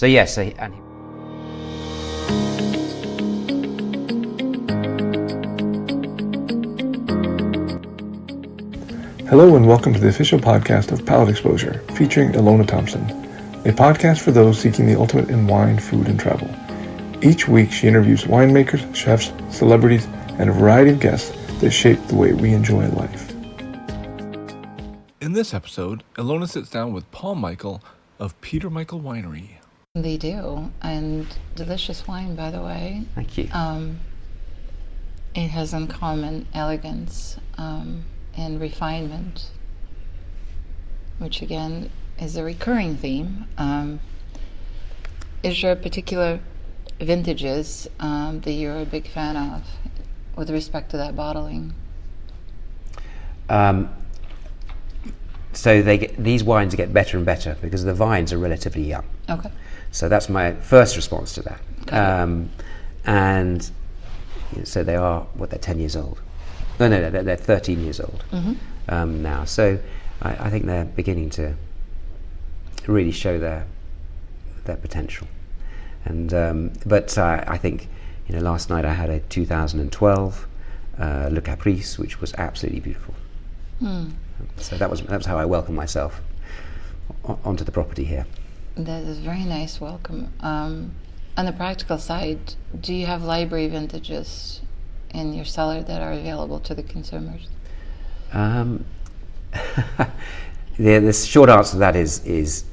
So yes, and Hello and welcome to the official podcast of Palate Exposure, featuring Ilona Thompson, a podcast for those seeking the ultimate in wine, food, and travel. Each week she interviews winemakers, chefs, celebrities, and a variety of guests that shape the way we enjoy life. In this episode, Ilona sits down with Paul Michael of Peter Michael Winery. They do, and delicious wine, by the way. thank you. It has in common elegance and refinement, which again is a recurring theme. Is there particular vintages that you're a big fan of with respect to that bottling? So these wines get better and better because the vines are relatively young. Okay. So that's my first response to that. Okay. And so they're 10 years old. No, they're 13 years old now. So I think they're beginning to really show their potential. And but I think last night I had a 2012 Le Caprice, which was absolutely beautiful. So that was how I welcomed myself onto the property here. That is a very nice welcome. On the practical side, do you have library vintages in your cellar that are available to the consumers? The short answer to that is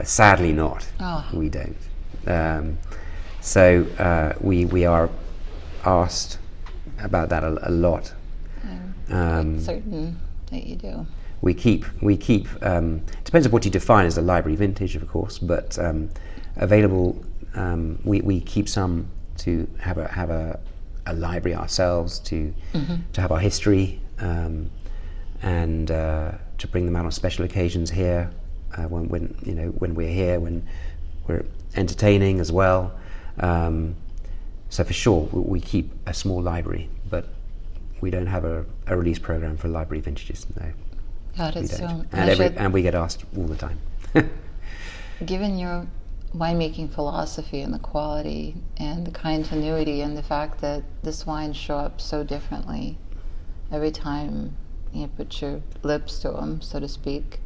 sadly not. Oh. We don't. So we are asked about that a lot. I'm certain that you do. We keep depends on what you define as a library vintage, of course, but available. We keep some to have a library ourselves, to have our history, and to bring them out on special occasions here when we're here, when we're entertaining as well. So for sure we keep a small library, but we don't have a release program for library vintages. No. Got it. We don't. So and we get asked all the time. given your winemaking philosophy and the quality and the continuity and the fact that this wines show up so differently every time you put your lips to them, so to speak,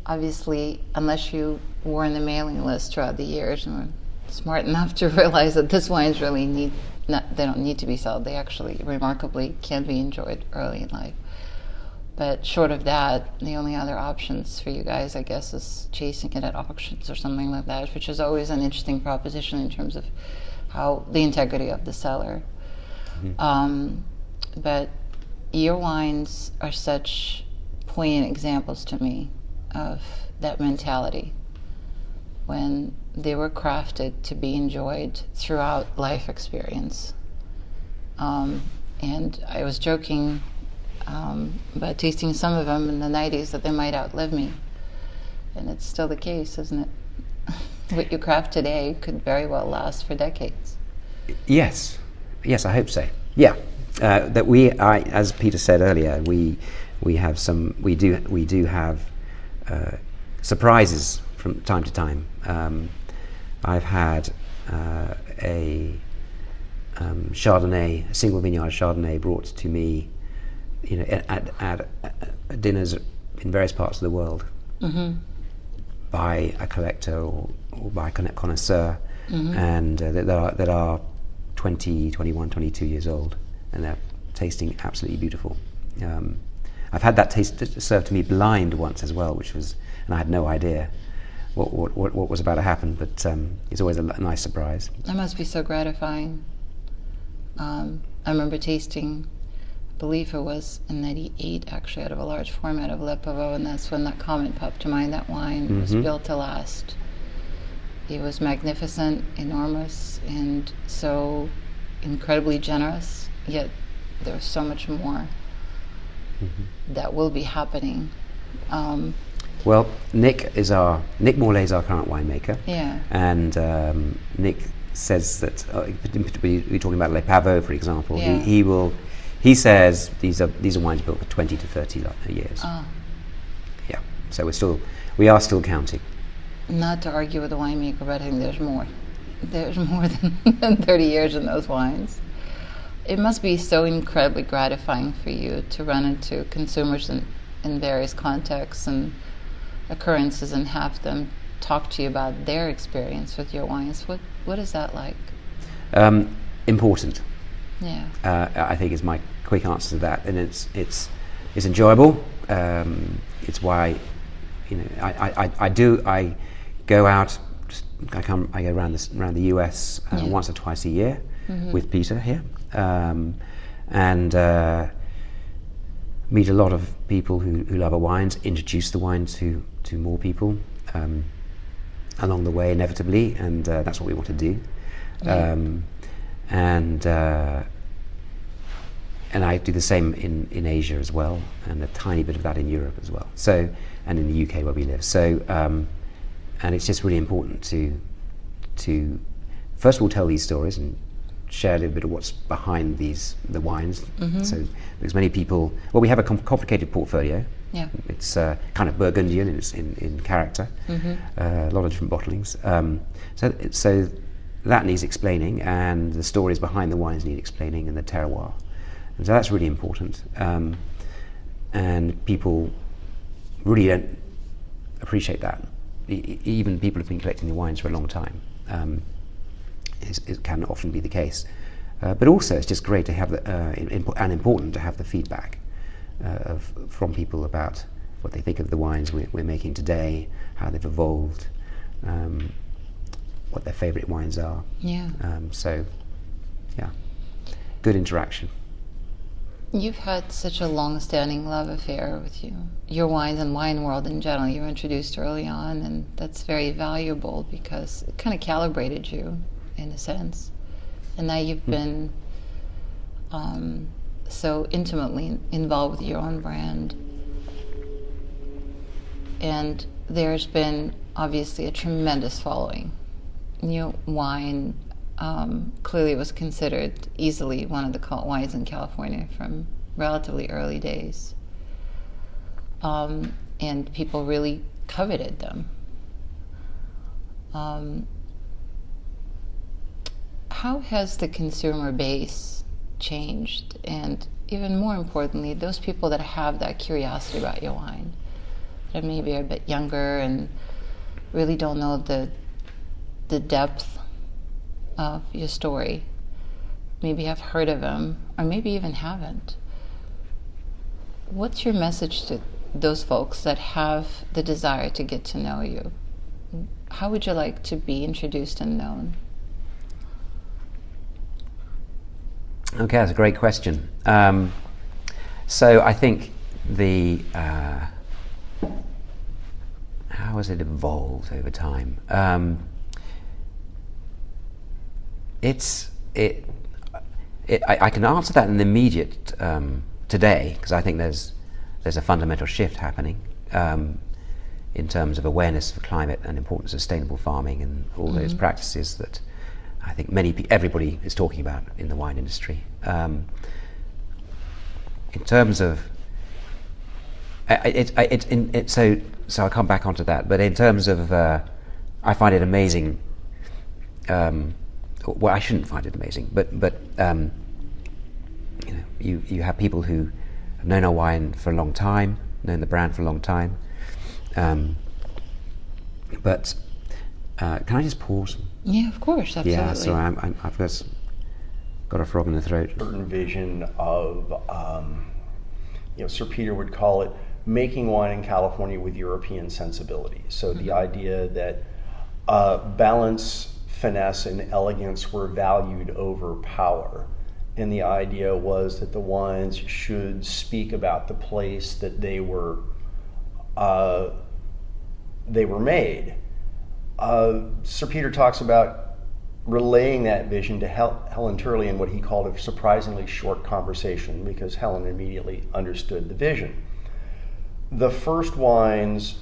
obviously, unless you were in the mailing list throughout the years and were smart enough to realize that this wines really they don't need to be sold, they actually remarkably can be enjoyed early in life. But short of that, the only other options for you guys, I guess, is chasing it at auctions or something like that, which is always an interesting proposition in terms of how the integrity of the cellar. But your wines are such poignant examples to me of that mentality when they were crafted to be enjoyed throughout life experience. And I was joking about tasting some of them in the 90s that they might outlive me. And it's still the case, isn't it? What you craft today could very well last for decades. Yes, I hope so. Yeah, that as Peter said earlier, we do have surprises from time to time. I've had a Chardonnay, a single vineyard Chardonnay, brought to me, at dinners in various parts of the world by a collector or by a connoisseur, and that are 20, 21, 22 years old, and they're tasting absolutely beautiful. I've had that taste served to me blind once as well, and I had no idea what was about to happen, but it's always a nice surprise. That must be so gratifying. I remember tasting, I believe it was in '98, actually, out of a large format of Le Pavot, and that's when that comment popped to mind. That wine was built to last. It was magnificent, enormous, and so incredibly generous, yet there was so much more that will be happening. Well, Nick Morlaix is our current winemaker. Yeah. And Nick says that we're talking about Le Pavot, for example. Yeah. He says these are wines built for 20 to 30 years. Oh. Yeah. So we are still counting. not to argue with the winemaker, but I think there's more. There's more than 30 years in those wines. It must be so incredibly gratifying for you to run into consumers in various contexts and occurrences and have them talk to you about their experience with your wines. What is that like? Important. Yeah. I think is my quick answer to that, and it's enjoyable. It's why, I go out. I go around the US once or twice a year with Peter here, and meet a lot of people who love our wines. Introduce the wine to more people along the way, inevitably, and that's what we want to do. And I do the same in Asia as well, and a tiny bit of that in Europe as well. So, and in the UK where we live. So, and it's just really important to first of all tell these stories and share a little bit of what's behind the wines. So, because many people, we have a complicated portfolio. Yeah. It's kind of Burgundian in character. A lot of different bottlings. So that needs explaining, and the stories behind the wines need explaining, and the terroir. And so that's really important. And people really don't appreciate that. Even people who've been collecting the wines for a long time. It can often be the case. But also it's just great to have and important to have the feedback from people about what they think of the wines we're making today, how they've evolved, what their favourite wines are. Yeah. Good interaction. You've had such a long-standing love affair with your wines and wine world in general. You were introduced early on, and that's very valuable because it kind of calibrated you, in a sense. And now you've been so intimately involved with your own brand. And there's been obviously a tremendous following. Wine clearly was considered easily one of the wines in California from relatively early days. And people really coveted them. How has the consumer base changed? And even more importantly, those people that have that curiosity about your wine, that maybe are a bit younger and really don't know the depth of your story, maybe have heard of them, or maybe even haven't. What's your message to those folks that have the desire to get to know you? How would you like to be introduced and known? Okay, that's a great question. So I think how has it evolved over time? I can answer that in the immediate today, because I think there's a fundamental shift happening in terms of awareness of climate and importance of sustainable farming and all those practices that I think everybody is talking about in the wine industry. In terms of so I'll come back onto that. But in terms of, I find it amazing. Well, I shouldn't find it amazing, but you have people who have known our wine for a long time, known the brand for a long time. But can I just pause? Yeah, of course, absolutely. Yeah, so I've just got a frog in the throat. Certain vision of, Sir Peter would call it making wine in California with European sensibility. So the idea that balance, finesse, and elegance were valued over power. And the idea was that the wines should speak about the place that they were made. Sir Peter talks about relaying that vision to Helen Turley in what he called a surprisingly short conversation, because Helen immediately understood the vision. The first wines,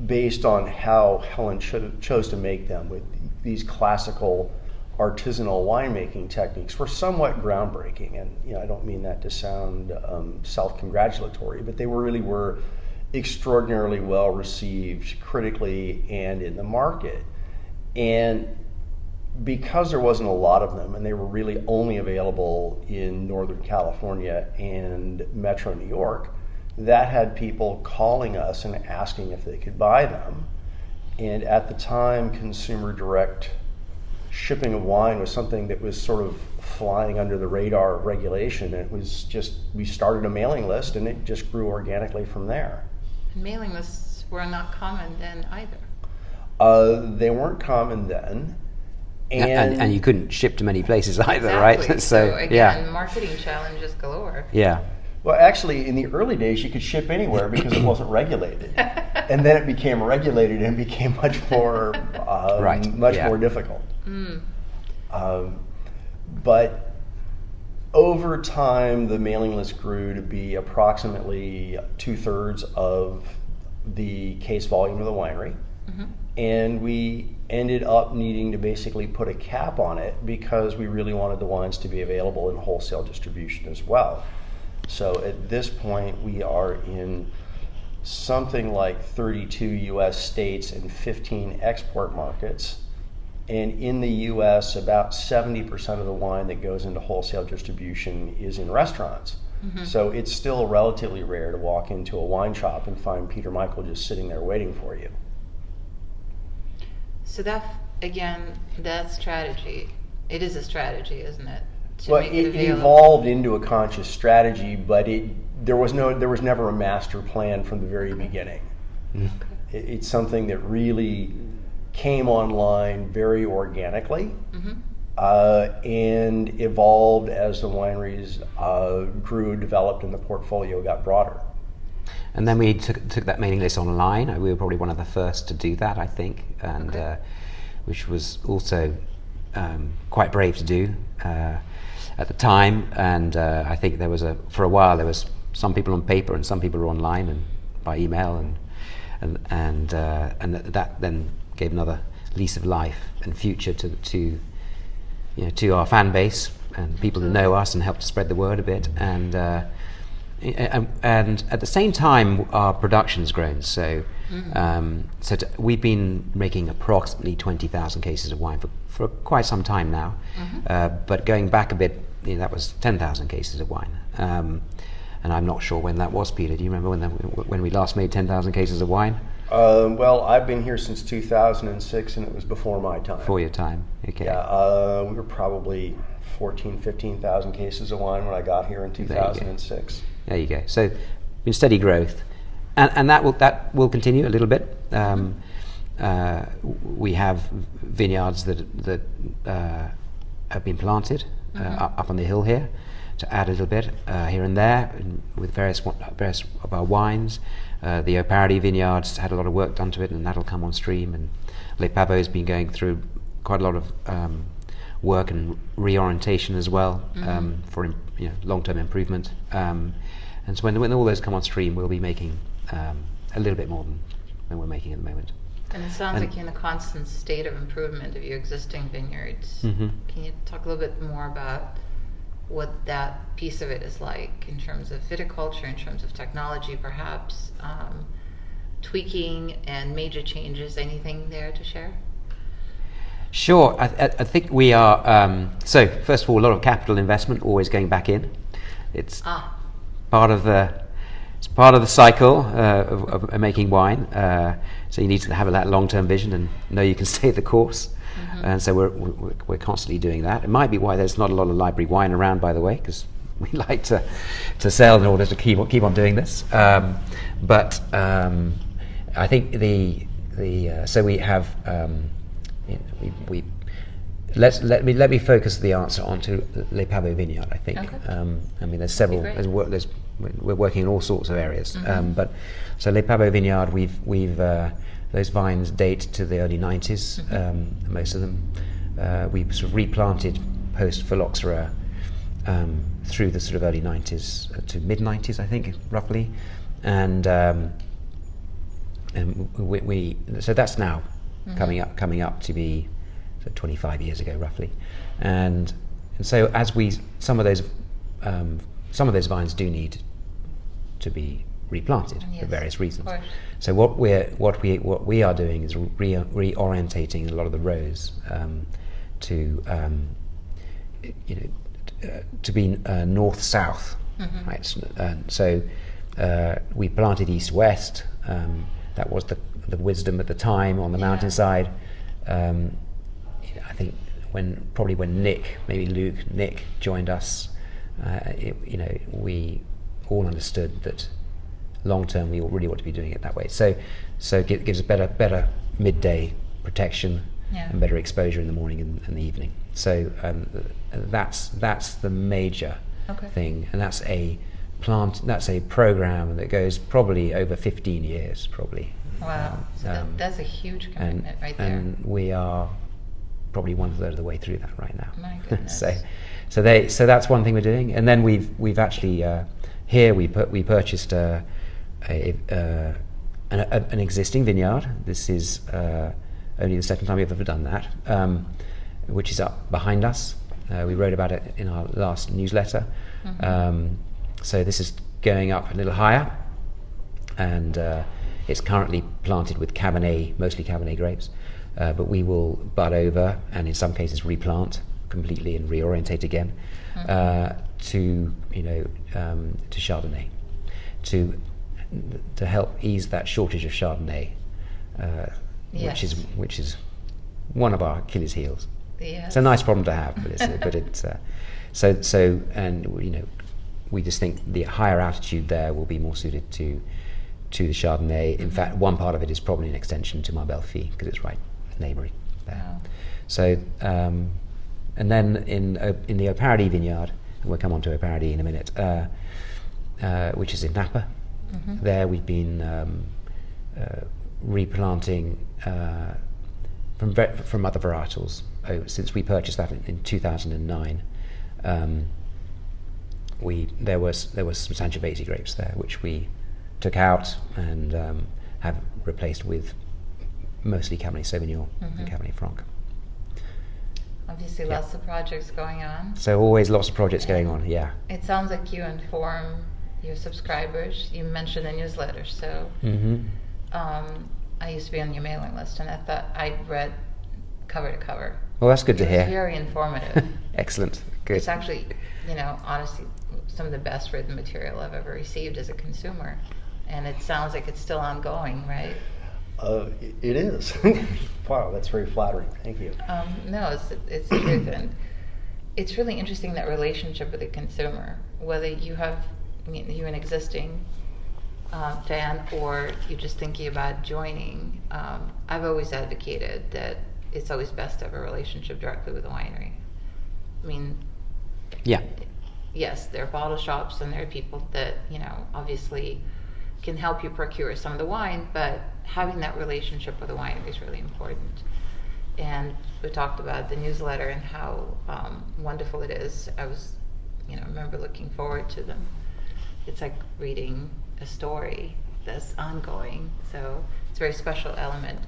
based on how Helen chose to make them with these classical artisanal winemaking techniques, were somewhat groundbreaking. And I don't mean that to sound self-congratulatory, but they really were extraordinarily well received critically and in the market. And because there wasn't a lot of them, and they were really only available in Northern California and Metro New York, that had people calling us and asking if they could buy them. And at the time, consumer direct shipping of wine was something that was sort of flying under the radar of regulation. It was just, we started a mailing list and it just grew organically from there. Mailing lists were not common then either. They weren't common then. And you couldn't ship to many places either, Exactly. right? So again, marketing challenges galore. Yeah. Well, actually, in the early days, you could ship anywhere because it wasn't regulated, and then it became regulated and became much more, more difficult. But over time, the mailing list grew to be approximately 2/3 of the case volume of the winery, and we ended up needing to basically put a cap on it because we really wanted the wines to be available in wholesale distribution as well. So at this point, we are in something like 32 U.S. states and 15 export markets. And in the U.S., about 70% of the wine that goes into wholesale distribution is in restaurants. So it's still relatively rare to walk into a wine shop and find Peter Michael just sitting there waiting for you. So that, again, that strategy, it is a strategy, isn't it? Well, it evolved into a conscious strategy, but there was never a master plan from the very beginning. It's something that really came online very organically and evolved as the wineries grew, developed, and the portfolio got broader. And then we took that mailing list online. We were probably one of the first to do that, I think, and which was also quite brave to do at the time. And I think for a while there was some people on paper and some people were online and by email, and that then gave another lease of life and future to our fan base and people who know us, and helped to spread the word a bit. And at the same time, our production's grown. So, we've been making approximately 20,000 cases of wine for quite some time now. But going back a bit, that was 10,000 cases of wine. And I'm not sure when that was, Peter. Do you remember when we last made 10,000 cases of wine? Well, I've been here since 2006, and it was before my time. Before your time, okay. Yeah, we were probably 15,000 cases of wine when I got here in 2006. There you go. So, in steady growth, and that will continue a little bit. We have vineyards that have been planted up on the hill here to add a little bit here and there with various of our wines. The O'Parity vineyards had a lot of work done to it, and that'll come on stream. And Les Pavots has been going through quite a lot of work and reorientation as well for long-term improvement. And so when all those come on stream, we'll be making a little bit more than we're making at the moment. And it sounds like you're in a constant state of improvement of your existing vineyards. Can you talk a little bit more about what that piece of it is like in terms of viticulture, in terms of technology, perhaps tweaking and major changes? Anything there to share? Sure. I think we are. So first of all, a lot of capital investment always going back in. It's part of the cycle of making wine. So you need to have that long-term vision and know you can stay the course. And so we're constantly doing that. It might be why there's not a lot of library wine around, by the way, because we like to sell in order to keep on doing this. But I think so we have let me focus the answer onto Les Pavots vineyard. I think. Okay. I mean, there's several. We're working in all sorts of areas. But so Les Pavots vineyard, we've those vines date to the early 90s, most of them. We sort of replanted post-phylloxera through the sort of early 90s to mid-90s, I think, roughly. And so that's now coming up to be 25 years ago, roughly. And so as some of those vines do need to be replanted for Yes, various reasons. of course. So what we are doing is reorientating a lot of the rows to to be north-south, right? So we planted east-west. That was the wisdom at the time on the mountainside. I think when Nick joined us, we all understood that long term we really want to be doing it that way. So it gives a better midday protection and better exposure in the morning and the evening. So that's the major thing, and that's a program that goes probably over 15 years, probably. Wow, so that's a huge commitment right there. And we are probably 1/3 of the way through that right now. My goodness. so that's one thing we're doing, and then we've actually here we purchased an existing vineyard. This is only the second time we've ever done that, which is up behind us. We wrote about it in our last newsletter. So this is going up a little higher, and it's currently planted with Cabernet, mostly Cabernet grapes, but we will bud over and in some cases replant completely and reorientate again to Chardonnay, to help ease that shortage of Chardonnay, which is one of our Achilles' heels. Yes. It's a nice problem to have, but it's so we just think the higher altitude there will be more suited to the Chardonnay. In fact, one part of it is probably an extension to Marbelle-Fille because it's right neighbouring there. Wow. So and then in the O'Paradis vineyard, and we'll come on to O'Paradis in a minute, which is in Napa. There we've been replanting from other varietals since we purchased that in 2009. There was some Sangiovese grapes there, which we took out and have replaced with mostly Cabernet Sauvignon and Cabernet Franc. Obviously, lots of projects going on. So always lots of projects going on. Yeah. It sounds like you inform your subscribers. You mentioned the newsletter, so I used to be on your mailing list, and I thought I read cover to cover. Well, that's good to hear. It's very informative. Excellent. Good. It's actually, honestly, some of the best written material I've ever received as a consumer, and it sounds like it's still ongoing, right? It is. Wow, that's very flattering. Thank you. No, it's the truth, and it's really interesting, that relationship with the consumer, whether you're an existing fan or you're just thinking about joining. I've always advocated that it's always best to have a relationship directly with the winery. I mean, yes, there are bottle shops and there are people that, obviously can help you procure some of the wine, but having that relationship with the winery is really important. And we talked about the newsletter and how wonderful it is. I was, remember looking forward to them. It's like reading a story that's ongoing, so it's a very special element.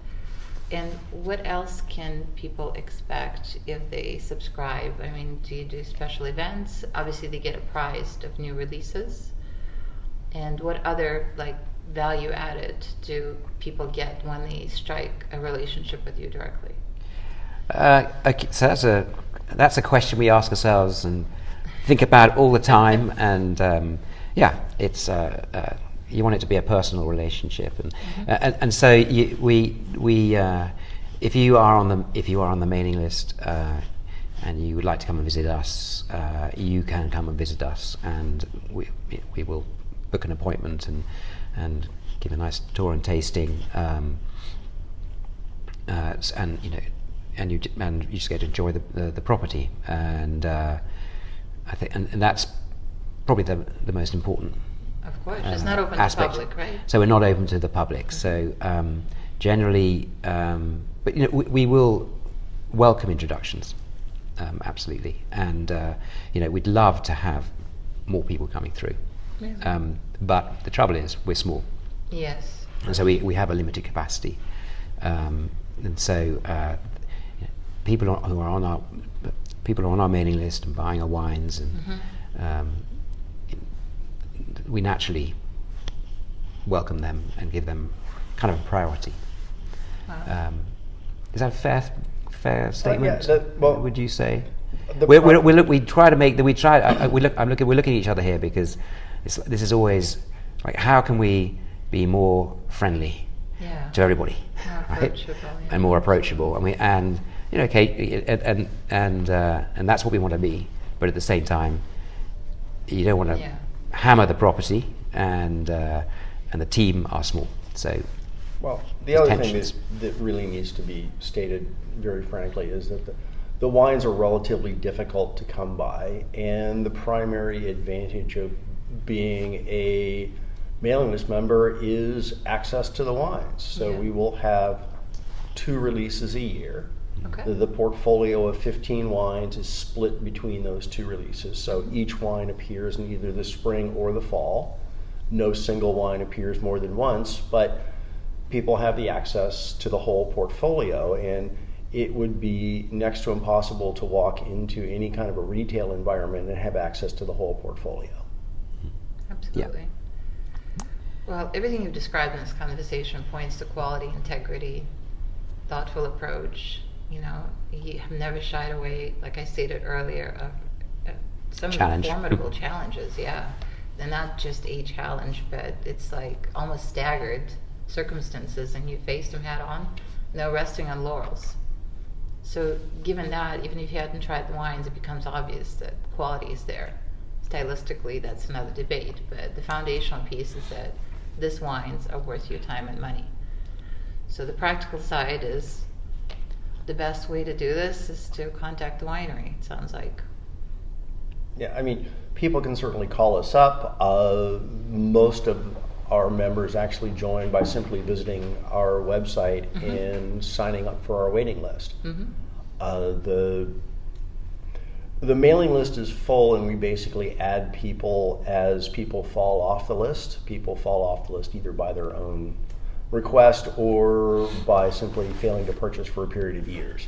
And what else can people expect if they subscribe? I mean, do you do special events? Obviously, they get apprised of new releases. And what other value added do people get when they strike a relationship with you directly? Okay, so that's a question we ask ourselves and think about all the time. And it's you want it to be a personal relationship, and so if you are on the mailing list and you would like to come and visit us, you can come and visit us, and we will book an appointment and give a nice tour and tasting, and you just get to enjoy the property, and I think and that's probably the most important. Of course, it's not open aspect. to the public, right? So we're not open to the public. So generally, but we will welcome introductions, absolutely, and we'd love to have more people coming through. Yeah. But the trouble is, we're small. Yes. And so we have a limited capacity, and so people who are on our mailing list and buying our wines, and we naturally welcome them and give them kind of a priority. Wow. Is that a fair statement? Would you say? We try to make that. We're looking at each other here because this is always like, how can we be more friendly to everybody, right? And more approachable. And that's what we want to be. But at the same time, you don't want to hammer the property, and the team are small. So, well, the other thing that really needs to be stated very frankly is that the wines are relatively difficult to come by, and the primary advantage of being a mailing list member is access to the wines. So we will have 2 releases a year. Okay. The portfolio of 15 wines is split between those 2 releases. So each wine appears in either the spring or the fall. No single wine appears more than once, but people have the access to the whole portfolio, and it would be next to impossible to walk into any kind of a retail environment and have access to the whole portfolio. Absolutely. Well, everything you've described in this conversation points to quality, integrity, thoughtful approach. You have never shied away, like I stated earlier, of some formidable challenges. Yeah, they're not just a challenge, but it's like almost staggered circumstances, and you faced them head on. No resting on laurels. So, given that, even if you hadn't tried the wines, it becomes obvious that quality is there. Stylistically, that's another debate, but the foundational piece is that these wines are worth your time and money. So the practical side is the best way to do this is to contact the winery, it sounds like. Yeah, people can certainly call us up. Most of our members actually join by simply visiting our website and signing up for our waiting list. The mailing list is full, and we basically add people as people fall off the list. People fall off the list either by their own request or by simply failing to purchase for a period of years.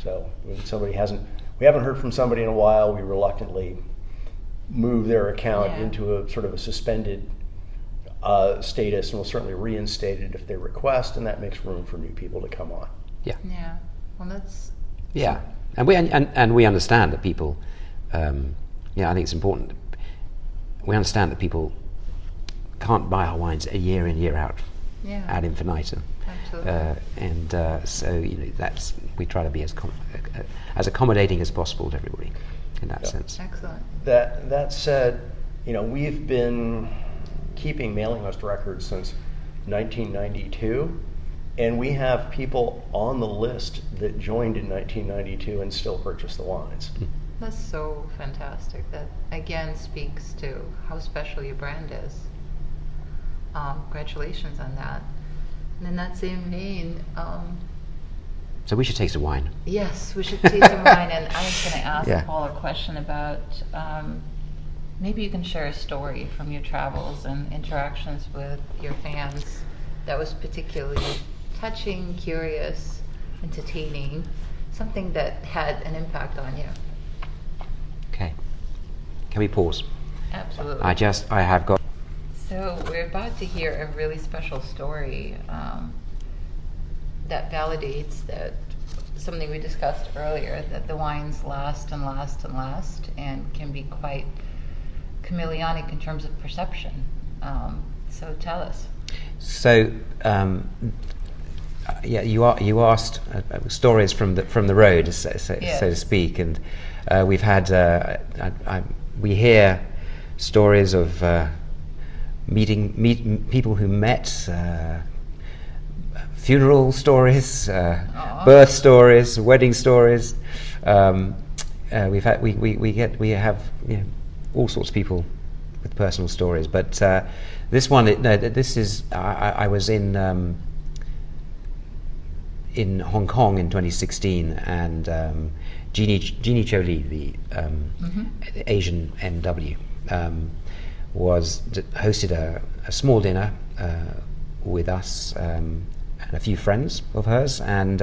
So when we haven't heard from somebody in a while, we reluctantly move their account into a sort of a suspended status, and we'll certainly reinstate it if they request, and that makes room for new people to come on. Yeah. Well, that's. Yeah, and we understand that people. I think it's important. We understand that people can't buy our wines a year in, year out, ad infinitum. Absolutely. So we try to be as accommodating as possible to everybody in that sense. Excellent. That said, we've been keeping mailing list records since 1992, and we have people on the list that joined in 1992 and still purchase the wines. That's so fantastic. That again speaks to how special your brand is. Congratulations on that. And in that same vein, so we should taste a wine. Yes, we should taste some wine. And I was going to ask Paul a question about maybe you can share a story from your travels and interactions with your fans that was particularly touching, curious, entertaining, something that had an impact on you. Okay. Can we pause? Absolutely. I have got. So we're about to hear a really special story that validates that something we discussed earlier, that the wines last and last and last and can be quite chameleonic in terms of perception. So tell us. So you asked stories from the road, so to speak, and we've had we hear stories of meeting people who met, funeral stories, birth stories, wedding stories. We have all sorts of people with personal stories, but this one, this is I was in Hong Kong in 2016, and Jeannie Jolie, the Asian MW, hosted a small dinner with us and a few friends of hers, and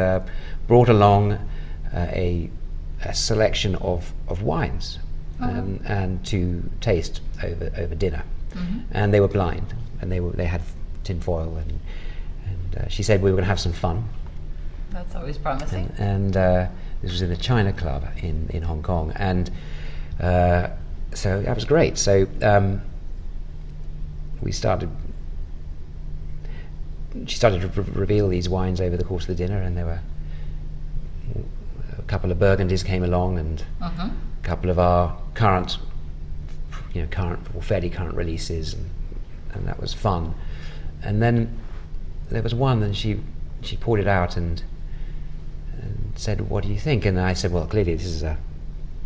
brought along a selection of wines and to taste over dinner. And they were blind, and they had tinfoil, and she said we were going to have some fun. That's always promising. And this was in the China Club in Hong Kong, and so that was great. So she started to reveal these wines over the course of the dinner, and there were a couple of Burgundies came along, and a couple of our current or fairly current releases, and that was fun. And then there was one, and she poured it out and said, "What do you think?" And I said, "Well, clearly this is a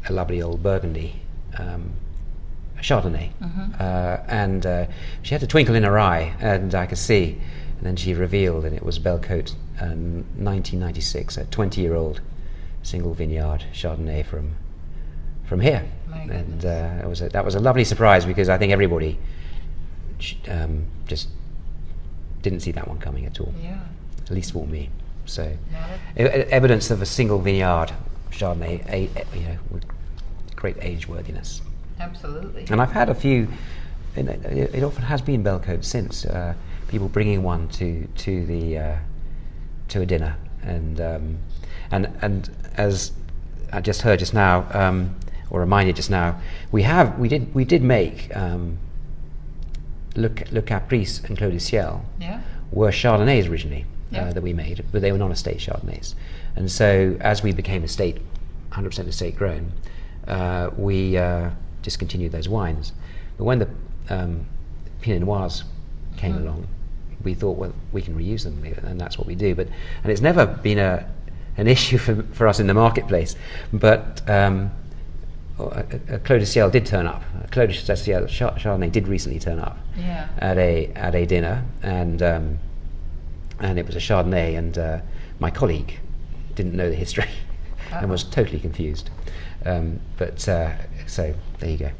lovely old Burgundy, a Chardonnay." And she had a twinkle in her eye, and I could see. And then she revealed, and it was Bellecote 1996, a 20-year-old single vineyard Chardonnay from here. And that was a lovely surprise, because I think everybody just didn't see that one coming at all. Yeah. At least for me. So evidence of a single vineyard Chardonnay, with great age worthiness. Absolutely. And I've had a few. It often has been Bellecote since. People bringing one to a dinner, and as I just heard just now, or reminded just now, we did make Le Caprice and Clos du Ciel were Chardonnays originally that we made, but they were not estate Chardonnays. And so as we became 100% estate grown, we discontinued those wines. But when the Pinot Noirs came along, we thought, well, we can reuse them, and that's what we do. And it's never been an issue for us in the marketplace. But a Clos du Ciel did turn up. A Clos du Ciel Chardonnay did recently turn up at a dinner, and it was a Chardonnay, and my colleague didn't know the history and was totally confused. So there you go.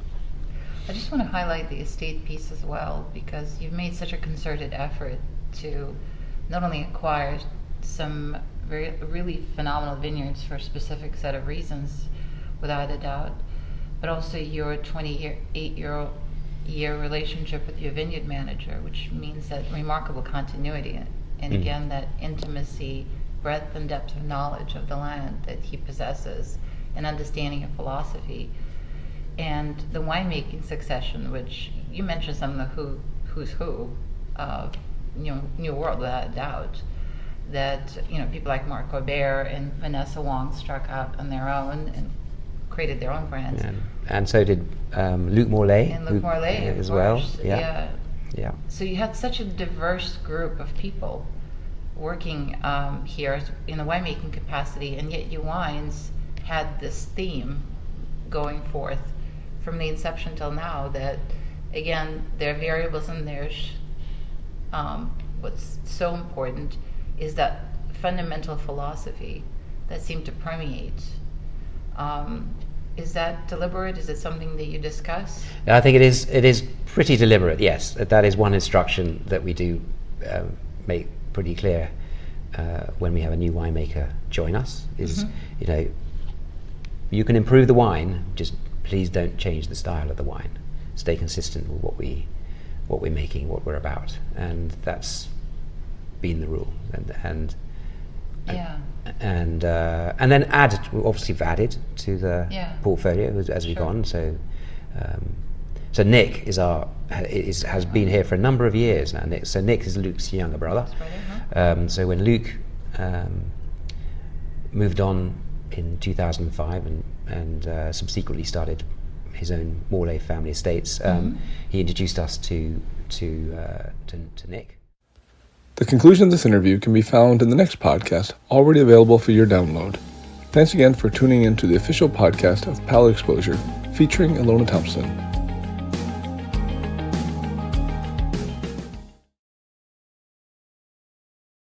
I just want to highlight the estate piece as well, because you've made such a concerted effort to not only acquire some really phenomenal vineyards for a specific set of reasons, without a doubt, but also your 28-year relationship with your vineyard manager, which means that remarkable continuity and again that intimacy, breadth and depth of knowledge of the land that he possesses, and understanding of philosophy. And the winemaking succession, which you mentioned some of the who's who of New World, without a doubt, that people like Marc Aubert and Vanessa Wong struck out on their own and created their own brands. And so did Luc Morlaix. And Luc Morlaix as well. Yeah. So you had such a diverse group of people working here in a winemaking capacity, and yet your wines had this theme going forth from the inception till now, that again there are variables in there. What's so important is that fundamental philosophy that seemed to permeate. Is that deliberate? Is it something that you discuss? I think it is pretty deliberate, yes. That is one instruction that we do make pretty clear when we have a new winemaker join us, is you can improve the wine, just please don't change the style of the wine. Stay consistent with what we're making, what we're about, and that's been the rule. And then obviously we've added to the portfolio as we've gone. So Nick has been here for a number of years now. Nick is Luke's younger brother. So when Luke moved on in 2005 and subsequently started his own Morlaix family estates, he introduced us to Nick. The conclusion of this interview can be found in the next podcast, already available for your download. Thanks again for tuning in to the official podcast of Palate Exposure, featuring Ilona Thompson.